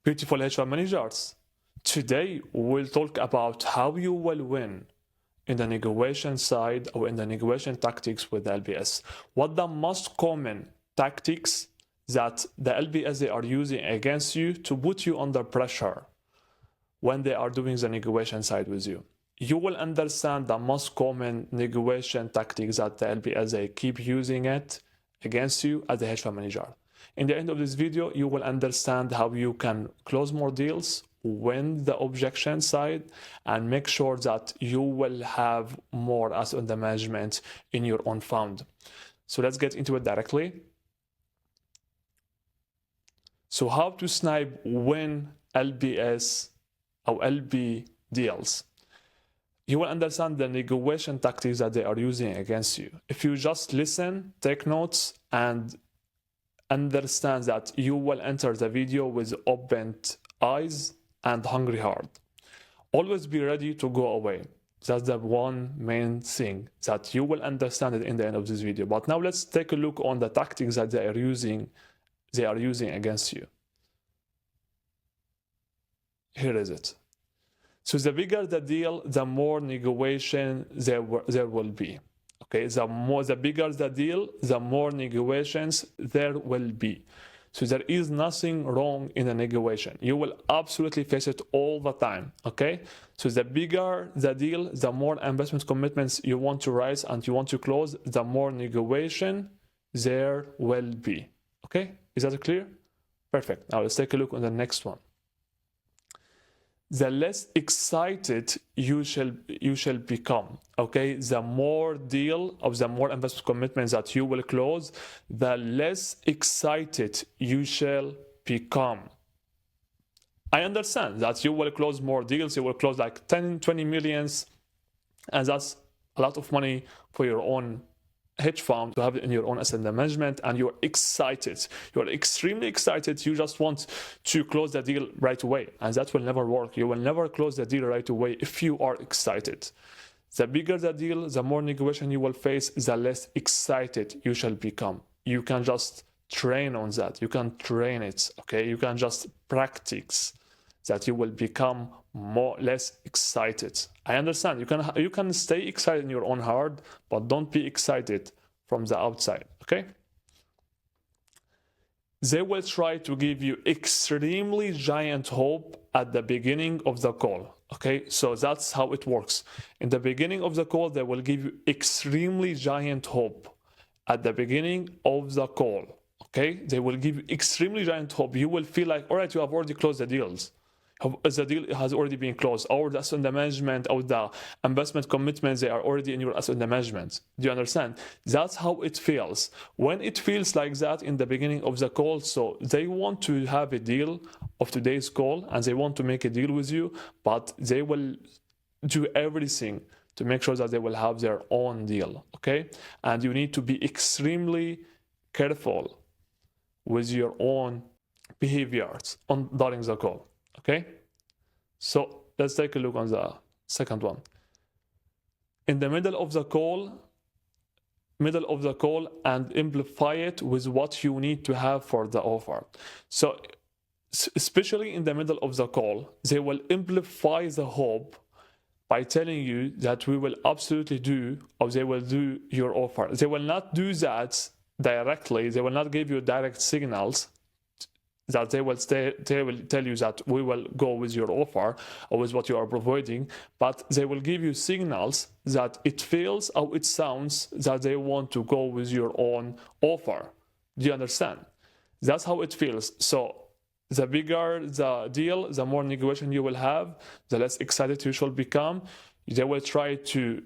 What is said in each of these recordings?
Beautiful hedge fund managers. Today we'll talk about how you will win in the negotiation side or in the negotiation tactics with the LBS. What the most common tactics that the LBS they are using against you to put you under pressure when they are doing the negotiation side with you. You will understand the most common negotiation tactics that the LBS they keep using it against you as a hedge fund manager. In the end of this video, you will understand how you can close more deals, win the objection side, and make sure that you will have more asset under management in your own fund. So let's get into it directly. So how to Snipe-Win LBS or LP deals. You will understand the negotiation tactics that they are using against you. If you just listen, take notes, and understand that you will enter the video with opened eyes and hungry heart. Always be ready to go away. That's the one main thing that you will understand it in the end of this video. But now let's take a look on the tactics that they are using against you. Here is it. So the bigger the deal, the more negotiation there will be. Okay, the bigger the deal, the more negotiations there will be. So there is nothing wrong in a negotiation. You will absolutely face it all the time. Okay, so the bigger the deal, the more investment commitments you want to raise and you want to close, the more negotiation there will be. Okay, is that clear? Perfect. Now let's take a look on the next one. The less excited you shall become. Okay, the more deal of the more investment commitments that you will close, the less excited you shall become. I understand that you will close more deals, you will close like 10, 20 millions, and that's a lot of money for your own hedge fund to have it in your own asset under management, and you're excited. You're extremely excited. You just want to close the deal right away, and that will never work. You will never close the deal right away if you are excited. The bigger the deal, the more negotiation you will face, the less excited you shall become. You can just train on that. You can train it. Okay, you can just practice that you will become less excited. I understand you can stay excited in your own heart, but don't be excited from the outside. Okay, they will try to give you extremely giant hope at the beginning of the call. Okay, so that's how it works. In the beginning of the call, they will give you extremely giant hope at the beginning of the call. Okay, they will give you extremely giant hope. You will feel like, all right, you have already closed the deals. The deal has already been closed, or the asset under management or the investment commitments, they are already in your asset under management. Do you understand? That's how it feels. When it feels like that in the beginning of the call, so they want to have a deal of today's call and they want to make a deal with you, but they will do everything to make sure that they will have their own deal. Okay? And you need to be extremely careful with your own behaviors during the call. Okay, so let's take a look on the second one. In the middle of the call, and amplify it with what you need to have for the offer. So especially in the middle of the call, they will amplify the hope by telling you that we will absolutely do, or they will do your offer. They will not do that directly. They will not give you direct signals that they will tell you that we will go with your offer or with what you are providing, but they will give you signals that it feels or it sounds that they want to go with your own offer. Do you understand? That's how it feels. So the bigger the deal, the more negotiation you will have, the less excited you shall become. They will try to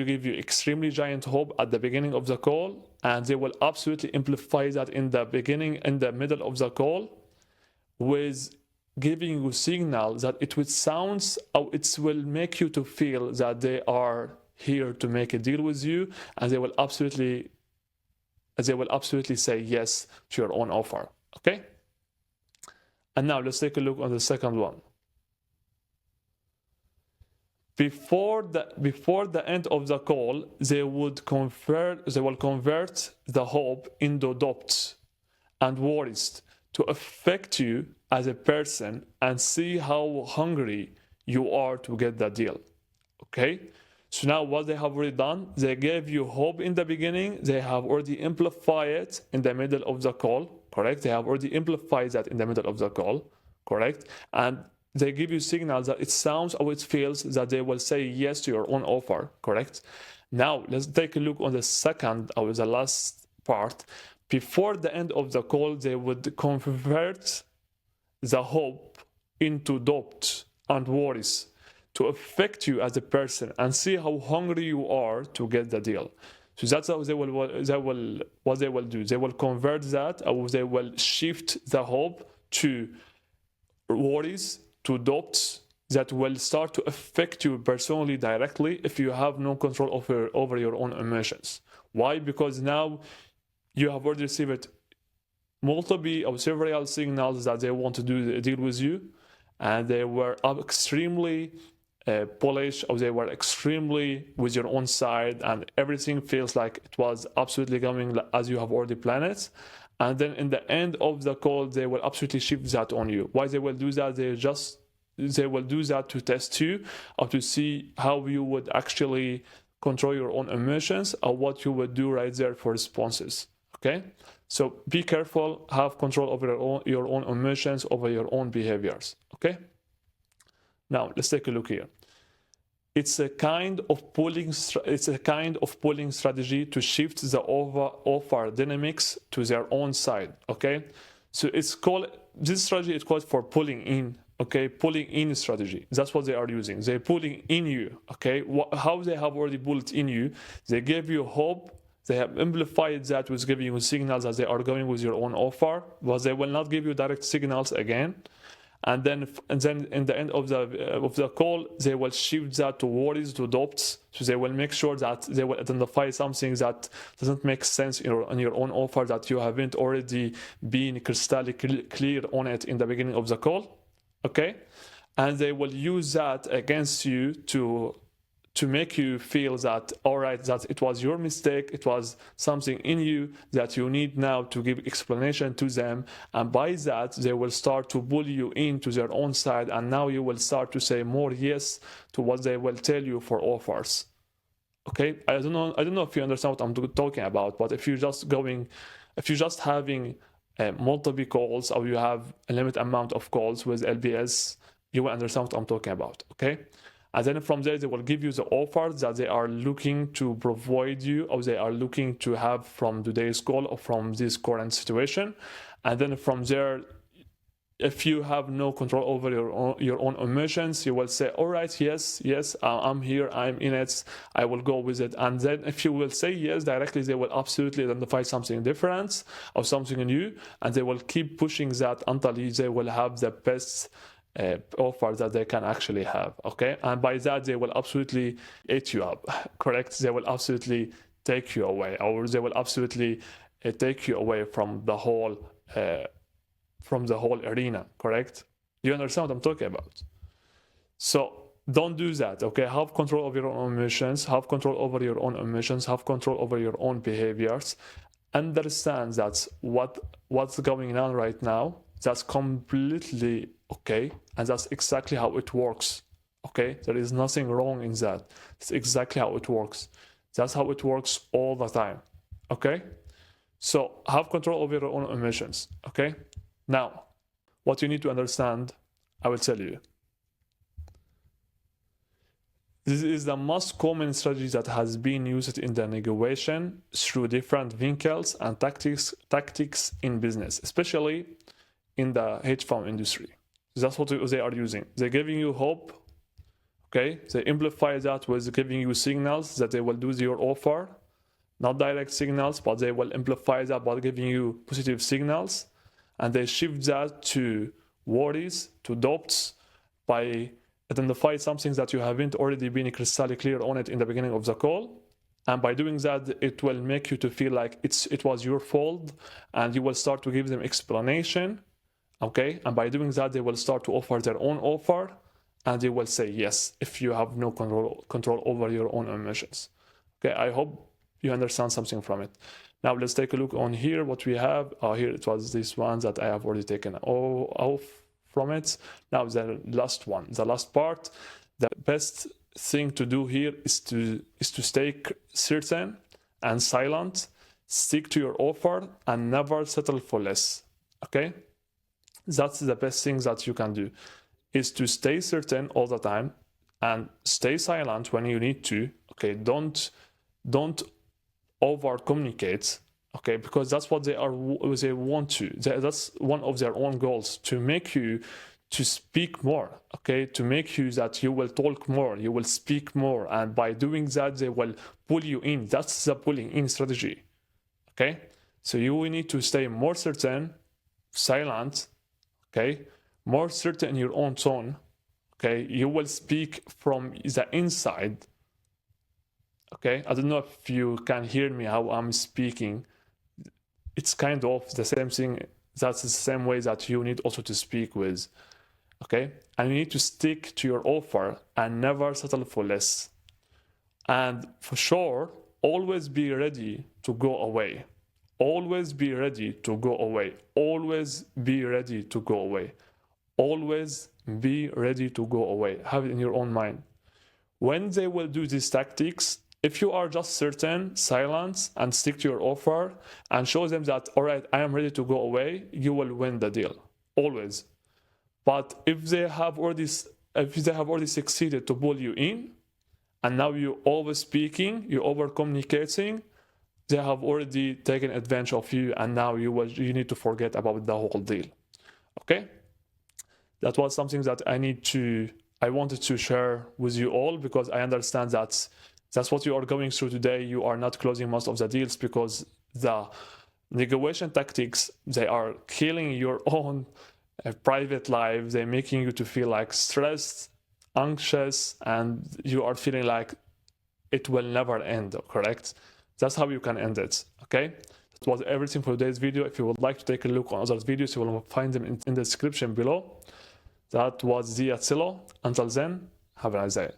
give you extremely giant hope at the beginning of the call, and they will absolutely amplify that in the beginning, in the middle of the call, with giving you signal that it will sound, or it will make you to feel that they are here to make a deal with you, and they will absolutely say yes to your own offer. Okay? And now let's take a look on the second one. Before the end of the call, they will convert the hope into doubts and worries to affect you as a person and see how hungry you are to get that deal. Okay? So now what they have already done, they gave you hope in the beginning, they have already amplified it in the middle of the call, correct? They have already amplified that in the middle of the call, correct? And they give you signals that it sounds or it feels that they will say yes to your own offer, correct? Now, let's take a look on the second or the last part. Before the end of the call, they would convert the hope into doubt and worries to affect you as a person and see how hungry you are to get the deal. So that's how what they will do. They will convert that, or they will shift the hope to worries, to doubts that will start to affect you personally directly if you have no control over your own emotions. Why? Because now you have already received multiple or several signals that they want to do a deal with you, and they were extremely bullish, or they were extremely with your own side, and everything feels like it was absolutely going as you have already planned it. And then in the end of the call, they will absolutely shift that on you. Why they will do that? They will do that to test you, or to see how you would actually control your own emotions, or what you would do right there for responses. Okay, so be careful, have control over your own emotions, over your own behaviors. Okay, now let's take a look here. It's a kind of pulling strategy to shift the offer dynamics to their own side. Okay, so it's called, this strategy is called for pulling in. Okay, pulling in strategy. That's what they are using. They're pulling in you. Okay, how they have already pulled in you? They gave you hope. They have amplified that with giving you signals that they are going with your own offer, but they will not give you direct signals again. And then in the end of the call, they will shift that to worries, to doubts. So they will make sure that they will identify something that doesn't make sense in your own offer, that you haven't already been crystal clear on it in the beginning of the call. Okay, and they will use that against you to make you feel that, all right, that it was your mistake, it was something in you that you need now to give explanation to them, and by that they will start to pull you into their own side, and now you will start to say more yes to what they will tell you for offers. Okay, I don't know if you understand what I'm talking about, but if you're just having multiple calls, or you have a limited amount of calls with LBS, you will understand what I'm talking about. Okay, and then from there they will give you the offers that they are looking to provide you, or they are looking to have from today's call, or from this current situation. And then from there, if you have no control over your own emotions, you will say, all right, yes, I'm here, I'm in it, I will go with it. And then if you will say yes directly, they will absolutely identify something different or something new, and they will keep pushing that until they will have the best offer that they can actually have. Okay, and by that they will absolutely eat you up. Correct? They will absolutely take you away, or they will absolutely take you away from the whole arena. Correct? You understand what I'm talking about? So don't do that. Okay, have control over your own emotions, have control over your own emotions, have control over your own behaviors. Understand that what's going on right now, that's completely okay, and that's exactly how it works. Okay, there is nothing wrong in that. It's exactly how it works. That's how it works all the time. Okay, so have control over your own emotions. Okay, now what you need to understand, I will tell you. This is the most common strategy that has been used in the negotiation through different vehicles and tactics in business, especially in the hedge fund industry. That's what they are using. They're giving you hope. Okay, they amplify that with giving you signals that they will do your offer, not direct signals, but they will amplify that by giving you positive signals, and they shift that to worries, to doubts, by identify something that you haven't already been crystal clear on it in the beginning of the call. And by doing that, it will make you to feel like it was your fault, and you will start to give them explanation. Okay, and by doing that, they will start to offer their own offer, and they will say yes if you have no control over your own emotions. Okay, I hope you understand something from it. Now let's take a look on here what we have. Here it was this one that I have already taken off. from it. Now the last one, the last part, the best thing to do here is to stay certain and silent, stick to your offer, and never settle for less. Okay, that's the best thing that you can do, is to stay certain all the time and stay silent when you need to. Okay, don't over communicate. Okay, because that's what they want to. That's one of their own goals, to make you to speak more. Okay, to make you that you will talk more, you will speak more, and by doing that they will pull you in. That's the pulling in strategy. Okay, so you will need to stay more certain, silent. Okay, more certain in your own tone. Okay, you will speak from the inside. Okay, I don't know if you can hear me how I'm speaking. It's kind of the same thing. That's the same way that you need also to speak with. Okay, and you need to stick to your offer and never settle for less. And for sure, always be ready to go away. Always be ready to go away. Always be ready to go away. Always be ready to go away. Have it in your own mind. When they will do these tactics, if you are just certain, silent, and stick to your offer and show them that, all right, I am ready to go away, you will win the deal. Always. But if they have already succeeded to pull you in, and now you're over speaking, you're over communicating, they have already taken advantage of you, and now you need to forget about the whole deal. Okay? That was something that I wanted to share with you all, because I understand that that's what you are going through today. You are not closing most of the deals because the negotiation tactics, they are killing your own private life. They're making you to feel like stressed, anxious, and you are feeling like it will never end, correct? That's how you can end it, okay? That was everything for today's video. If you would like to take a look on other videos, you will find them in the description below. That was Zia Zillow. Until then, have a nice day.